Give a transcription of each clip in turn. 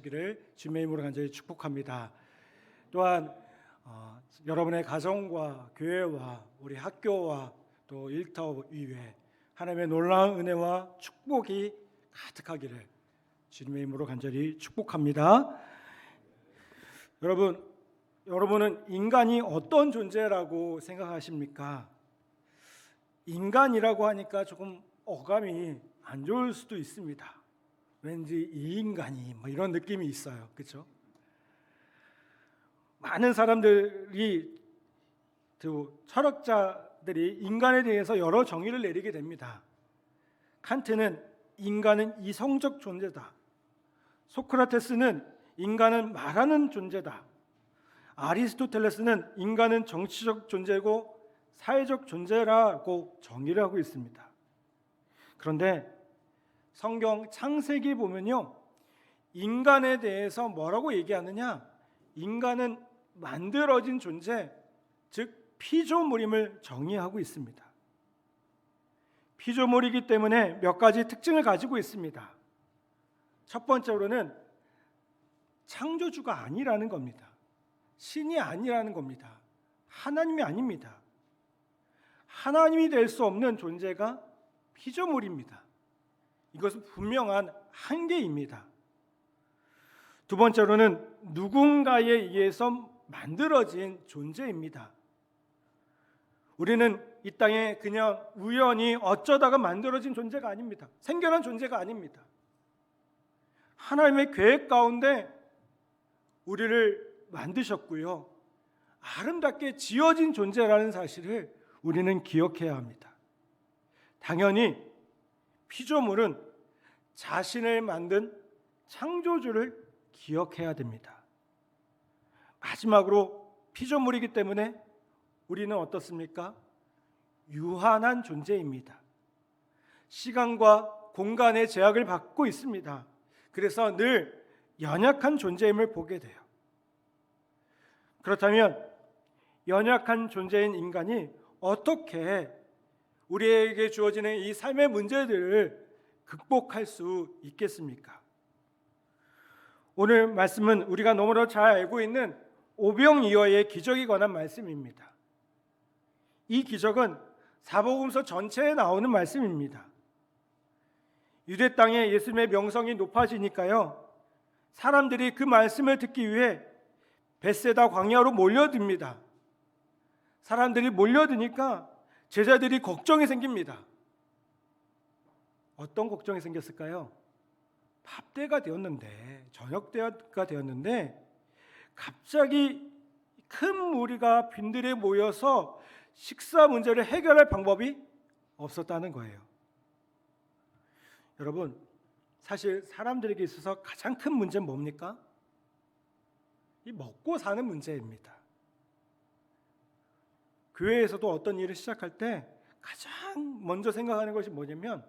기를 주님의 이름으로 간절히 축복합니다. 또한 여러분의 가정과 교회와 우리 학교와 또 일터 이외 하나님의 놀라운 은혜와 축복이 가득하기를 주님의 이름으로 간절히 축복합니다. 여러분은 인간이 어떤 존재라고 생각하십니까? 인간이라고 하니까 조금 어감이 안 좋을 수도 있습니다. 왠지 이 인간이 이런 느낌이 있어요. 그렇죠? 많은 사람들이 철학자들이 인간에 대해서 여러 정의를 내리게 됩니다. 칸트는 인간은 이성적 존재다. 소크라테스는 인간은 말하는 존재다. 아리스토텔레스는 인간은 정치적 존재고 사회적 존재라고 정의를 하고 있습니다. 그런데 성경 창세기 보면요, 인간에 대해서 뭐라고 얘기하느냐? 인간은 만들어진 존재, 즉 피조물임을 정의하고 있습니다. 피조물이기 때문에 몇 가지 특징을 가지고 있습니다. 첫 번째로는 창조주가 아니라는 겁니다. 신이 아니라는 겁니다. 하나님이 아닙니다. 하나님이 될 수 없는 존재가 피조물입니다. 이것은 분명한 한계입니다. 두 번째로는 누군가에 의해서 만들어진 존재입니다. 우리는 이 땅에 그냥 우연히 어쩌다가 만들어진 존재가 아닙니다. 생겨난 존재가 아닙니다. 하나님의 계획 가운데 우리를 만드셨고요, 아름답게 지어진 존재라는 사실을 우리는 기억해야 합니다. 당연히 피조물은 자신을 만든 창조주를 기억해야 됩니다. 마지막으로 피조물이기 때문에 우리는 어떻습니까? 유한한 존재입니다. 시간과 공간의 제약을 받고 있습니다. 그래서 늘 연약한 존재임을 보게 돼요. 그렇다면 연약한 존재인 인간이 어떻게 우리에게 주어지는 이 삶의 문제들을 극복할 수 있겠습니까? 오늘 말씀은 우리가 너무나 잘 알고 있는 오병이어의 기적에 관한 말씀입니다. 이 기적은 사복음서 전체에 나오는 말씀입니다. 유대 땅에 예수님의 명성이 높아지니까요, 사람들이 그 말씀을 듣기 위해 벳세다 광야로 몰려듭니다. 사람들이 몰려드니까 제자들이 걱정이 생깁니다. 어떤 걱정이 생겼을까요? 밥때가 되었는데, 저녁때가 되었는데 갑자기 큰 무리가 빈들에 모여서 식사 문제를 해결할 방법이 없었다는 거예요. 여러분, 사실 사람들에게 있어서 가장 큰 문제는 뭡니까? 이 먹고 사는 문제입니다. 교회에서도 어떤 일을 시작할 때 가장 먼저 생각하는 것이 뭐냐면,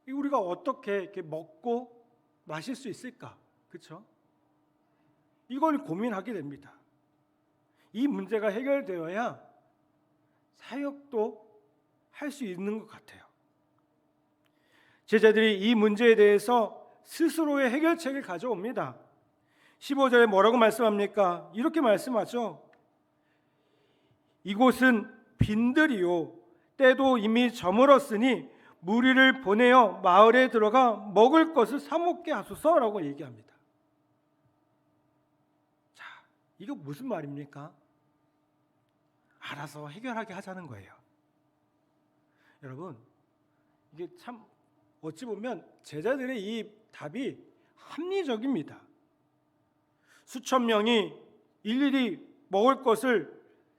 우리가 어떻게 이렇게 먹고 마실 수 있을까? 그렇죠? 이걸 고민하게 됩니다. 이 문제가 해결되어야 사역도 할 수 있는 것 같아요. 제자들이 이 문제에 대해서 스스로의 해결책을 가져옵니다. 15절에 뭐라고 말씀합니까? 이렇게 말씀하죠. 이곳은 빈들이요, 때도 이미 저물었으니 무리를 보내어 마을에 들어가 먹을 것을 사 먹게 하소서라고 얘기합니다. 자, 이거 무슨 말입니까? 알아서 해결하게 하자는 거예요. 여러분, 이게 참 어찌 보면 제자들의 이 답이 합리적입니다. 수천 명이 일일이 먹을 것을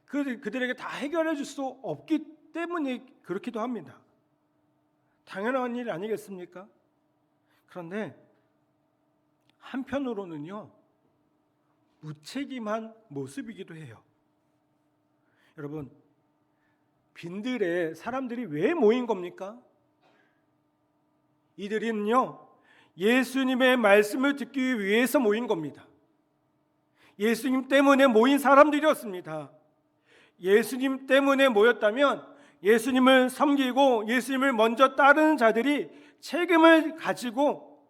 그들에게 다 해결해 줄 수 없기 때문에 그렇기도 합니다. 당연한 일 아니겠습니까? 그런데 한편으로는요, 무책임한 모습이기도 해요. 여러분, 빈들에 사람들이 왜 모인 겁니까? 이들은요, 예수님의 말씀을 듣기 위해서 모인 겁니다. 예수님 때문에 모인 사람들이었습니다. 예수님 때문에 모였다면 예수님을 섬기고 예수님을 먼저 따르는 자들이 책임을 가지고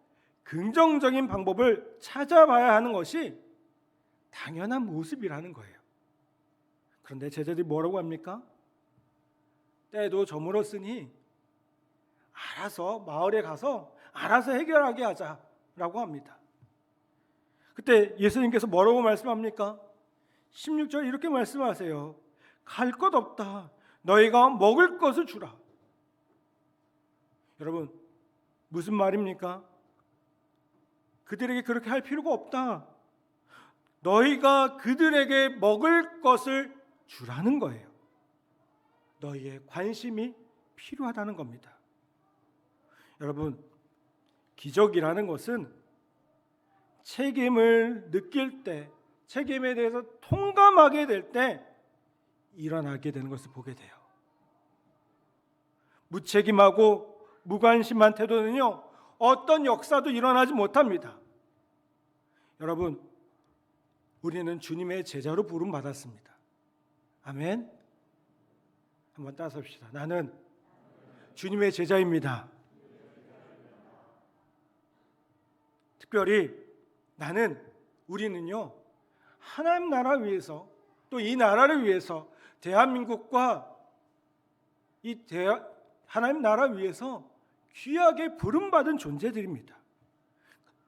긍정적인 방법을 찾아봐야 하는 것이 당연한 모습이라는 거예요. 그런데 제자들이 뭐라고 합니까? 때도 저물었으니 알아서 마을에 가서 알아서 해결하게 하자라고 합니다. 그때 예수님께서 뭐라고 말씀합니까? 16절 이렇게 말씀하세요. 갈 것 없다. 너희가 먹을 것을 주라. 여러분, 무슨 말입니까? 그들에게 그렇게 할 필요가 없다. 너희가 그들에게 먹을 것을 주라는 거예요. 너희의 관심이 필요하다는 겁니다. 여러분, 기적이라는 것은 책임을 느낄 때, 책임에 대해서 통감하게 될 때 일어나게 되는 것을 보게 돼요. 무책임하고 무관심한 태도는요, 어떤 역사도 일어나지 못합니다. 여러분, 우리는 주님의 제자로 부름 받았습니다. 아멘. 한번 따라합시다. 나는 주님의 제자입니다. 특별히 우리는요, 하나님 나라 위해서, 또 이 나라를 위해서, 대한민국과 하나님 나라 위해서 귀하게 부름받은 존재들입니다.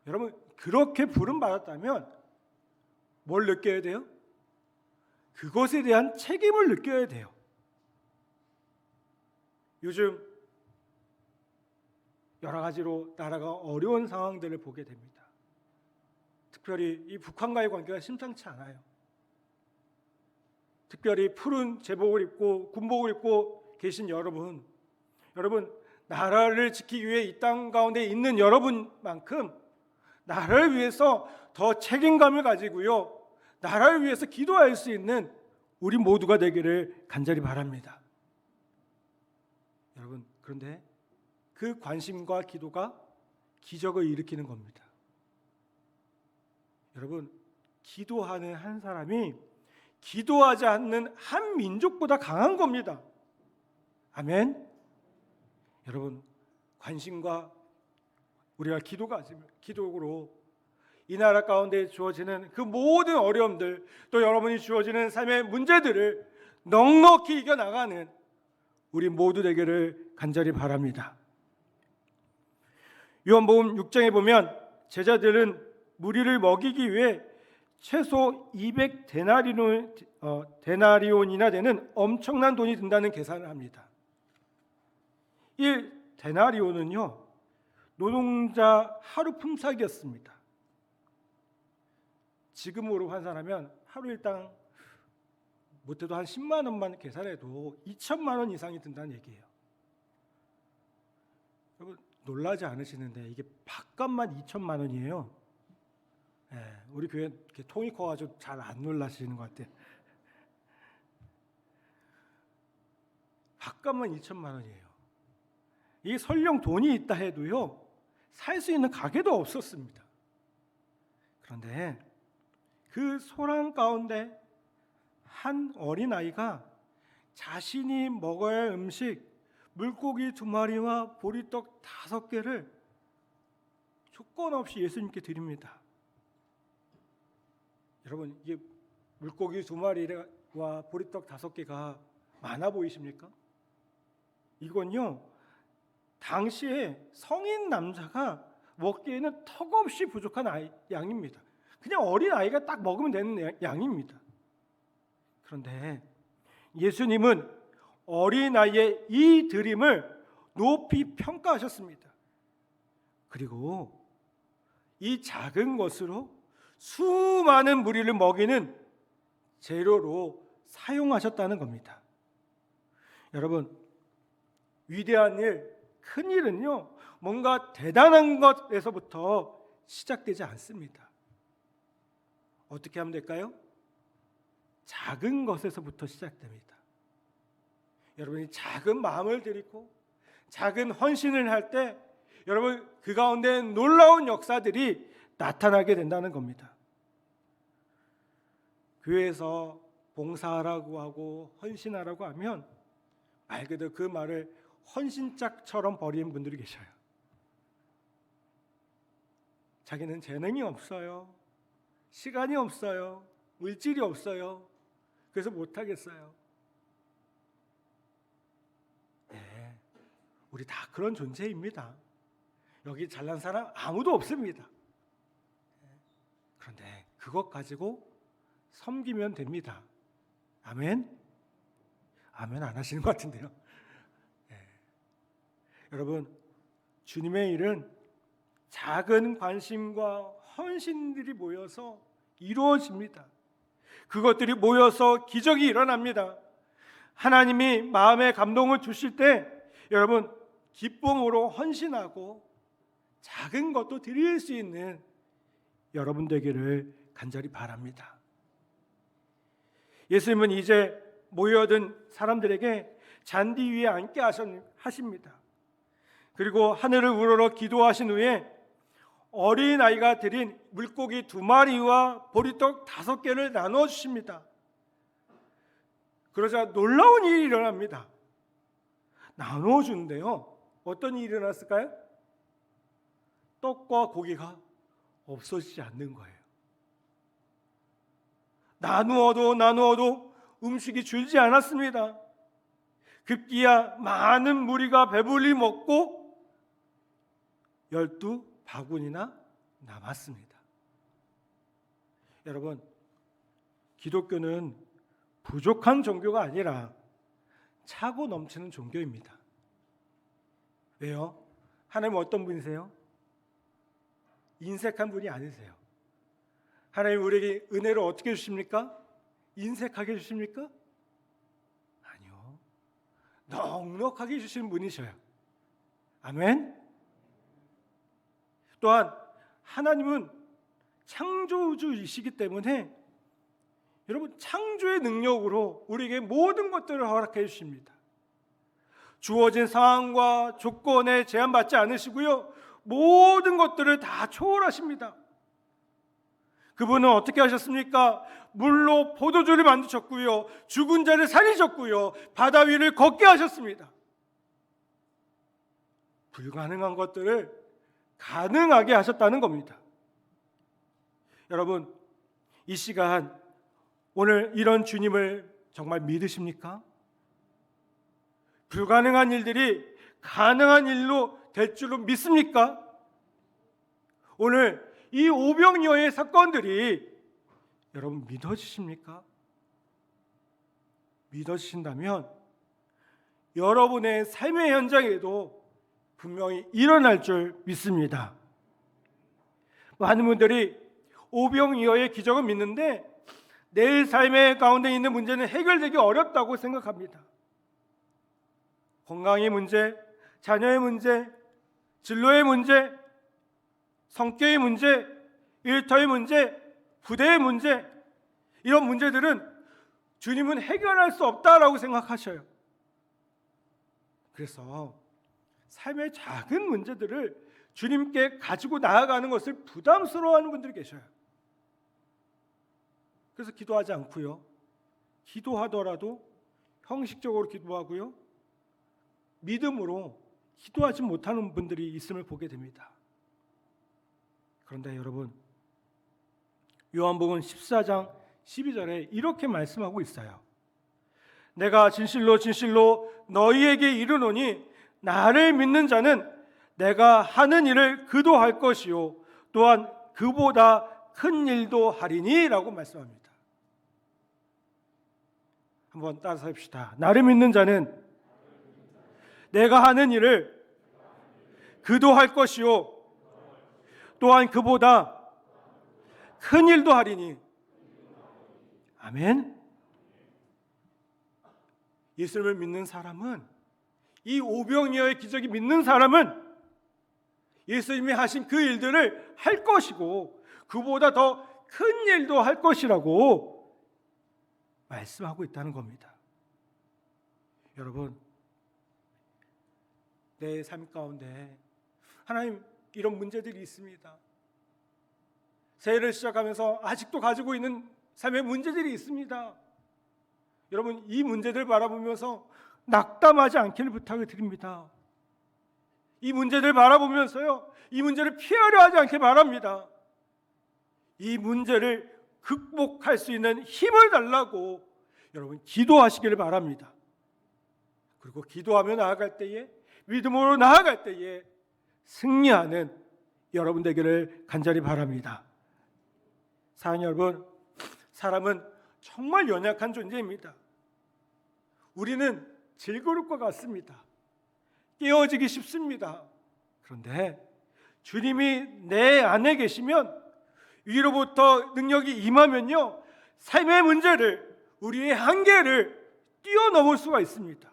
여러분, 그렇게 부름받았다면 뭘 느껴야 돼요? 그것에 대한 책임을 느껴야 돼요. 요즘 여러 가지로 나라가 어려운 상황들을 보게 됩니다. 특별히 이 북한과의 관계가 심상치 않아요. 특별히 푸른 제복을 입고 군복을 입고 계신 여러분, 나라를 지키기 위해 이 땅 가운데 있는 여러분만큼 나라를 위해서 더 책임감을 가지고요, 나라를 위해서 기도할 수 있는 우리 모두가 되기를 간절히 바랍니다. 여러분, 그런데 그 관심과 기도가 기적을 일으키는 겁니다. 여러분, 기도하는 한 사람이 기도하지 않는 한 민족보다 강한 겁니다. 아멘. 여러분, 관심과 우리가 기도로 이 나라 가운데 주어지는 그 모든 어려움들, 또 여러분이 주어지는 삶의 문제들을 넉넉히 이겨나가는 우리 모두 되기를 간절히 바랍니다. 요한복음 6장에 보면 제자들은 무리를 먹이기 위해 최소 200데나리온이나 되는 엄청난 돈이 든다는 계산을 합니다. 1데나리온은요, 노동자 하루 품삯이었습니다. 지금으로 환산하면 하루 일당 못해도 한 10만 원만 계산해도 2천만 원 이상이 든다는 얘기예요. 여러분, 놀라지 않으시는데 이게 밥값만 2천만 원이에요. 우리 교회 이렇게 통이 커가지고 잘 안 놀라시는 것 같아요. 밥값만 2천만 원이에요. 이게 설령 돈이 있다 해도요, 살 수 있는 가게도 없었습니다. 그런데 그 소랑 가운데 한 어린아이가 자신이 먹어야 할 음식, 물고기 2마리와 보리떡 5개를 조건 없이 예수님께 드립니다. 여러분, 이게 물고기 2마리와 보리떡 5개가 많아 보이십니까? 이건요, 당시에 성인 남자가 먹기에는 턱없이 부족한 양입니다. 그냥 어린 아이가 딱 먹으면 되는 양입니다. 그런데 예수님은 어린아이의 이 드림을 높이 평가하셨습니다. 그리고 이 작은 것으로 수많은 무리를 먹이는 재료로 사용하셨다는 겁니다. 여러분, 위대한 일, 큰 일은요, 뭔가 대단한 것에서부터 시작되지 않습니다. 어떻게 하면 될까요? 작은 것에서부터 시작됩니다. 여러분이 작은 마음을 들이고 작은 헌신을 할 때 여러분, 그 가운데 놀라운 역사들이 나타나게 된다는 겁니다. 교회에서 봉사하라고 하고 헌신하라고 하면 말 그대로 그 말을 헌신짝처럼 버리는 분들이 계셔요. 자기는 재능이 없어요. 시간이 없어요. 물질이 없어요. 그래서 못하겠어요. 네, 우리 다 그런 존재입니다. 여기 잘난 사람 아무도 없습니다. 그런데 그것 가지고 섬기면 됩니다. 아멘? 아멘 안 하시는 것 같은데요. 네. 여러분, 주님의 일은 작은 관심과 헌신들이 모여서 이루어집니다. 그것들이 모여서 기적이 일어납니다. 하나님이 마음에 감동을 주실 때 여러분 기쁨으로 헌신하고 작은 것도 드릴 수 있는 여러분 되기를 간절히 바랍니다. 예수님은 이제 모여든 사람들에게 잔디 위에 앉게 하십니다. 그리고 하늘을 우러러 기도하신 후에 어린아이가 드린 물고기 2마리와 보리떡 5개를 나눠 주십니다. 그러자 놀라운 일이 일어납니다. 나눠 주는데요, 어떤 일이 일어났을까요? 떡과 고기가 없어지지 않는 거예요. 나누어도 음식이 줄지 않았습니다. 급기야 많은 무리가 배불리 먹고 12바구니나 남았습니다. 여러분, 기독교는 부족한 종교가 아니라 차고 넘치는 종교입니다. 왜요? 하나님은 어떤 분이세요? 인색한 분이 아니세요. 하나님 우리에게 은혜를 어떻게 주십니까? 인색하게 주십니까? 아니요. 넉넉하게 주시는 분이셔요. 아멘. 또한 하나님은 창조주이시기 때문에 여러분 창조의 능력으로 우리에게 모든 것들을 허락해 주십니다. 주어진 상황과 조건에 제한받지 않으시고요, 모든 것들을 다 초월하십니다. 그분은 어떻게 하셨습니까? 물로 포도주를 만드셨고요, 죽은 자를 살리셨고요, 바다 위를 걷게 하셨습니다. 불가능한 것들을 가능하게 하셨다는 겁니다. 여러분, 이 시간 오늘 이런 주님을 정말 믿으십니까? 불가능한 일들이 가능한 일로 될 줄로 믿습니까? 오늘 이 오병이어의 사건들이 여러분 믿어지십니까? 믿어지신다면 여러분의 삶의 현장에도 분명히 일어날 줄 믿습니다. 많은 분들이 오병이어의 기적을 믿는데 내 삶의 가운데 있는 문제는 해결되기 어렵다고 생각합니다. 건강의 문제, 자녀의 문제, 진로의 문제, 성격의 문제, 일터의 문제, 부대의 문제, 이런 문제들은 주님은 해결할 수 없다라고 생각하셔요. 그래서 삶의 작은 문제들을 주님께 가지고 나아가는 것을 부담스러워하는 분들이 계셔요. 그래서 기도하지 않고요, 기도하더라도 형식적으로 기도하고요, 믿음으로 기도하지 못하는 분들이 있음을 보게 됩니다. 그런데 여러분, 요한복음 14장 12절에 이렇게 말씀하고 있어요. 내가 진실로 진실로 너희에게 이르노니 나를 믿는 자는 내가 하는 일을 그도 할 것이요 또한 그보다 큰 일도 하리니 라고 말씀합니다. 한번 따라서 합시다. 나를 믿는 자는 내가 하는 일을 그도 할 것이요 또한 그보다 큰 일도 하리니. 아멘. 예수님을 믿는 사람은, 이 오병이어의 기적이 믿는 사람은 예수님이 하신 그 일들을 할 것이고 그보다 더 큰 일도 할 것이라고 말씀하고 있다는 겁니다. 여러분, 내 삶 가운데 하나님 이런 문제들이 있습니다. 새해를 시작하면서 아직도 가지고 있는 삶의 문제들이 있습니다. 여러분, 이 문제들 바라보면서 낙담하지 않기를 부탁을 드립니다. 이 문제를 바라보면서요, 이 문제를 피하려 하지 않게 바랍니다. 이 문제를 극복할 수 있는 힘을 달라고 여러분 기도하시기를 바랍니다. 그리고 기도하며 나아갈 때에, 믿음으로 나아갈 때에 승리하는 여러분 되기를 간절히 바랍니다. 사랑하는 여러분, 사람은 정말 연약한 존재입니다. 우리는 질그릇 것 같습니다. 깨어지기 쉽습니다. 그런데 주님이 내 안에 계시면, 위로부터 능력이 임하면요, 삶의 문제를, 우리의 한계를 뛰어넘을 수가 있습니다.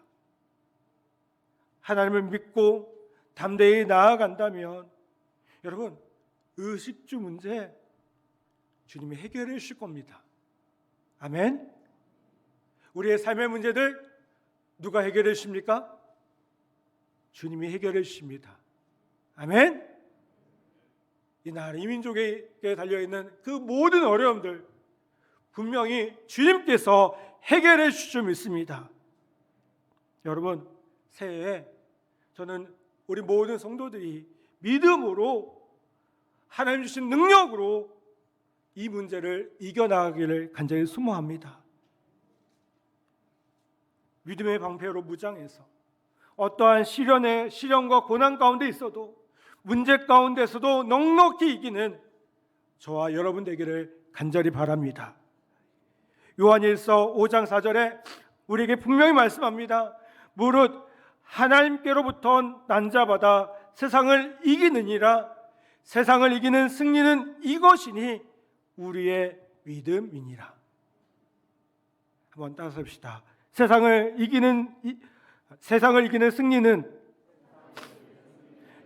하나님을 믿고 담대히 나아간다면 여러분, 의식주 문제 주님이 해결해 주실 겁니다. 아멘. 우리의 삶의 문제들 누가 해결해 주십니까? 주님이 해결해 주십니다. 아멘. 이 나라, 이 민족에게 달려있는 그 모든 어려움들 분명히 주님께서 해결해 주실 줄 믿습니다. 여러분, 새해에 저는 우리 모든 성도들이 믿음으로, 하나님 주신 능력으로 이 문제를 이겨나가기를 간절히 소망합니다. 믿음의 방패로 무장해서 어떠한 시련과 고난 가운데 있어도, 문제 가운데서도 넉넉히 이기는 저와 여러분 되기를 간절히 바랍니다. 요한일서 5장 4절에 우리에게 분명히 말씀합니다. 무릇 하나님께로부터 난자받아 세상을 이기느니라. 세상을 이기는 승리는 이것이니 우리의 믿음이니라. 한번 따라서 합시다. 세상을 이기는 승리는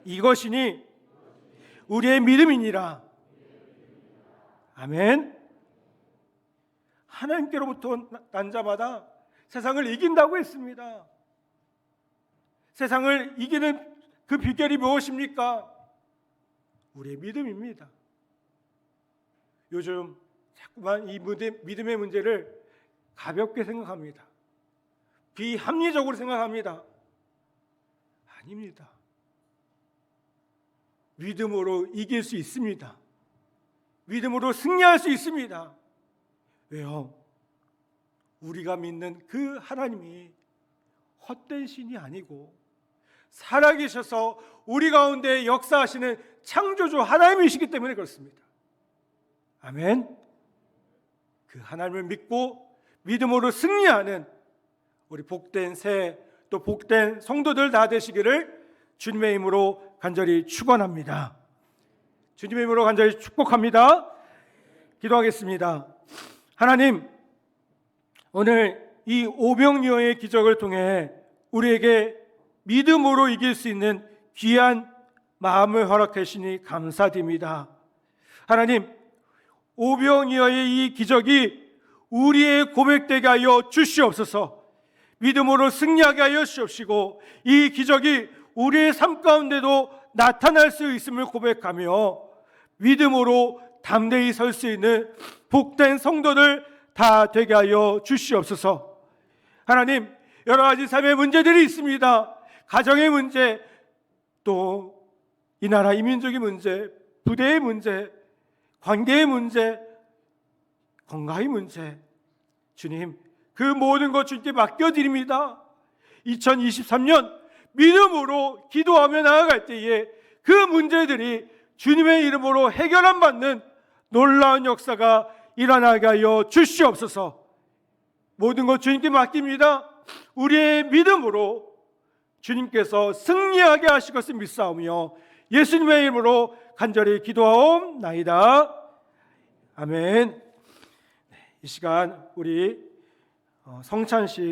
이것이니 우리의 믿음이니라. 아멘. 하나님께로부터 난자마다 세상을 이긴다고 했습니다. 세상을 이기는 그 비결이 무엇입니까? 우리의 믿음입니다. 요즘 자꾸만 이 믿음의 문제를 가볍게 생각합니다. 비합리적으로 생각합니다. 아닙니다. 믿음으로 이길 수 있습니다. 믿음으로 승리할 수 있습니다. 왜요? 우리가 믿는 그 하나님이 헛된 신이 아니고 살아계셔서 우리 가운데 역사하시는 창조주 하나님이시기 때문에 그렇습니다. 아멘. 그 하나님을 믿고 믿음으로 승리하는 우리 복된 새, 또 복된 성도들 다 되시기를 주님의 이름으로 간절히 축원합니다. 주님의 이름으로 간절히 축복합니다. 기도하겠습니다. 하나님, 오늘 이 오병이어의 기적을 통해 우리에게 믿음으로 이길 수 있는 귀한 마음을 허락해 주시니 감사드립니다. 하나님, 오병이어의 이 기적이 우리의 고백되게 하여 주시옵소서. 믿음으로 승리하게 하여 주옵시고, 이 기적이 우리의 삶 가운데도 나타날 수 있음을 고백하며 믿음으로 담대히 설 수 있는 복된 성도들 다 되게 하여 주시옵소서. 하나님, 여러 가지 삶의 문제들이 있습니다. 가정의 문제, 또 이 나라 이 민족의 문제, 부대의 문제, 관계의 문제, 건강의 문제, 주님, 그 모든 것 주님께 맡겨드립니다. 2023년 믿음으로 기도하며 나아갈 때에 그 문제들이 주님의 이름으로 해결함 받는 놀라운 역사가 일어나게 하여 주시옵소서. 모든 것 주님께 맡깁니다. 우리의 믿음으로 주님께서 승리하게 하실 것을 믿사오며 예수님의 이름으로 간절히 기도하옵나이다. 아멘. 이 시간 우리 성찬식